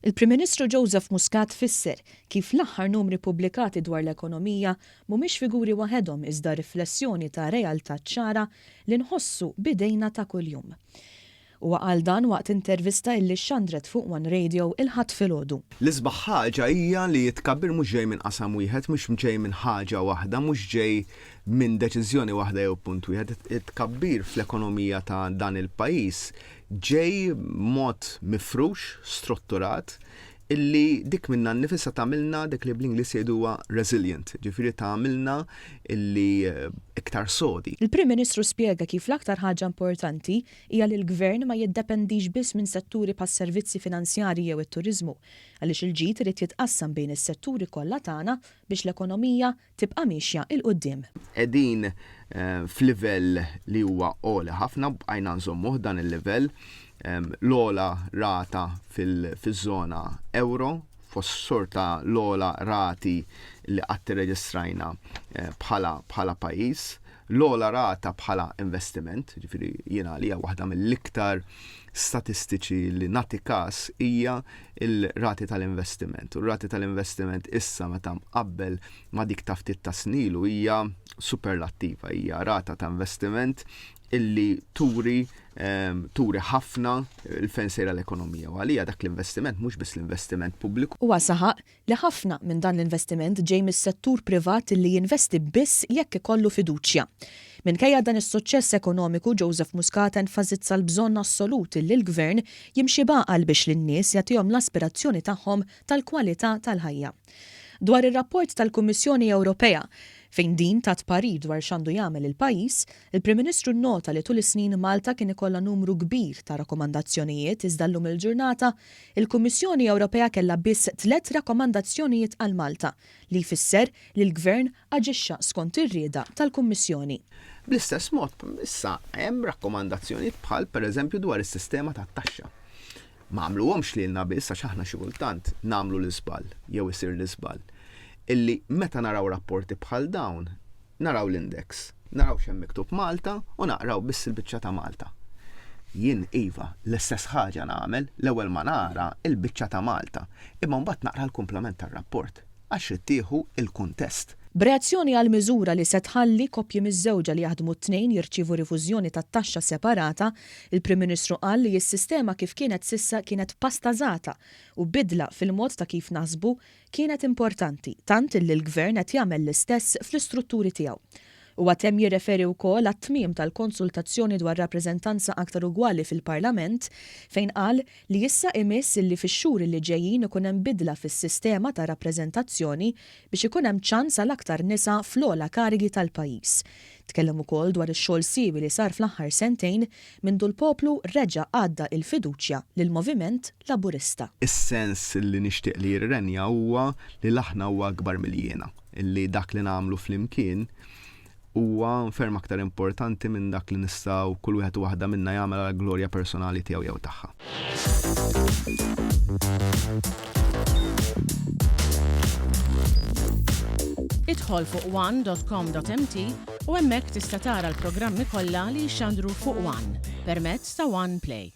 Il-Prim Ministru Joseph Muscat fisser kif l-aħħar numri pubblikati dwar l-ekonomija mhumiex figuri waħedhom iżda riflessjoni ta' realtà ċara li nħossu bidejna ta' kuljum. Huwa qal dan waqt intervista illi xxandret fuq One Radio il-ħadd filgħodu. L-isbaħ ħaġa hija li it-tkabbir mhux ġej minn qasam wieħed, mhux ġej minn ħaġa waħda, mhux ġej minn deċiżjoni waħda jew punt wieħed. It-tkabbir fl-ekonomija ta' dan il-pajjiż ġej mod mifrux, strutturat, illi dik minna nifissa tagħmilna dik li bl-Ingliż jgħiduha resilient, ġifieri tagħmilna illi iktar sodi. Il-Prim Ministru spjega kif l-aktar ħaġa importanti hija li l-Gvern ma jiddependix biss minn setturi pas-servizzi finanzjarji jew it-turiżmu, għaliex il-ġid irid jitqassam bejn is-setturi kollha tagħna biex l-ekonomija tibqa' mixja il quddiem. Qegħdin f'livell li huwa għoli ħafna bqajna nżommuh dan il-livell. L-ola rata fil-żona euro, fost sorta l-ola rati li qatt irreġistrajna bħala pajjiż, l-ola rata bħala investiment, ġifieri jiena li hija waħda mill-iktar statistiċi li nagħti każ hija il-rati tal-investiment. U r-rati tal-investiment issa meta mqabbel ma' dik ta' ftit ta' snilu hija superlattiva, hija rata ta' investiment illi turi ħafna il-fejn sejra l-ekonomija. U għalija dak l-investiment mhux biss l-investiment pubbliku. Huwa saħaq li ħafna minn dan l-investiment ġej mis-settur privat li jinvesti biss jekk ikollu fiduċja. Minkejja dan is-suċċess ekonomiku, Joseph Muscat enfasizza l-bżonn assolut li l-Gvern jimxi baqal biex lin-nies jagħtihom l-aspirazzjoni tagħhom tal-kwalità tal-ħajja. Dwar ir-rapport tal-Kummissjoni Ewropea fejn din tat parir dwar x'għandu jagħmel il-pajjiż, il-Prim Ministru nnota li tul is-snin Malta kien ikollha numru kbir ta' rakkomandazzjonijiet iżda llum il-ġurnata il-Kummissjoni Ewropea kellha biss 3 rakkomandazzjonijiet għal Malta li jfisser li l-Gvern aġixxa skont ir-rieda tal-Kummissjoni. Bl-istess mod, issa hemm rakkomandazzjonijiet bħal pereżempju dwar is-sistema tat-taxxa. Ma għamluhomx lilna biss għax aħna xi kultant nagħmlu l-iżball jew isir l-iżball. Illi meta naraw rapporti bħal dawn, naraw l-index, naraw x'hemm miktub Malta u naqraw biss il-biċċa ta' Malta. Jien iva l-istess ħaġa nagħmel l-ewwel ma nara il-biċċa ta' Malta, imma mbagħad naqra l-kumplament tar-rapport għax ittieħu il-kuntest. B'reazzjoni għal miżura li se tħalli koppji miż-żewġa li jaħdmu t-tnejn jirċievu rifużjoni tat-taxxa separata, il-Prim Ministru qal li s-sistema kif kienet sissa kienet pastażata u bidla fil-mod ta' kif naħsbu kienet importanti, tant li l-Gvern qed jagħmel l-istess fl-istrutturi tiegħu. U għatem jirreferi wkoll għat-tmiem tal-konsultazzjoni dwar rappreżentanza aktar ugwali fil-Parlament fejn qal li issa imiss li fix-xhur li ġejjin ikun hemm bidla fis-sistema ta' rappreżentazzjoni biex ikun hemm ċans għal aktar nisa fl-ogħla karigi tal-pajjiż. Tkellem ukoll dwar ix-xogħol siwi li sar fl-aħħar sentejn mindu l-poplu reġa' għadda il-fiduċja lill-Moviment Laburista. Is-sens li nixtieq li jirrenja huwa li l-aħna huwa akbar mill-jiena, illi dak li nagħmlu flimkien huwa ferm aktar importanti minn dak li nistgħu kull wieħed u waħda minna jagħmel għal glorja personali tiegħu jew tagħha. Idħol fuq one.com.mt u hemmhekk tista' tara l-programmi kollha li jxandru fuq One permezz ta' One Play.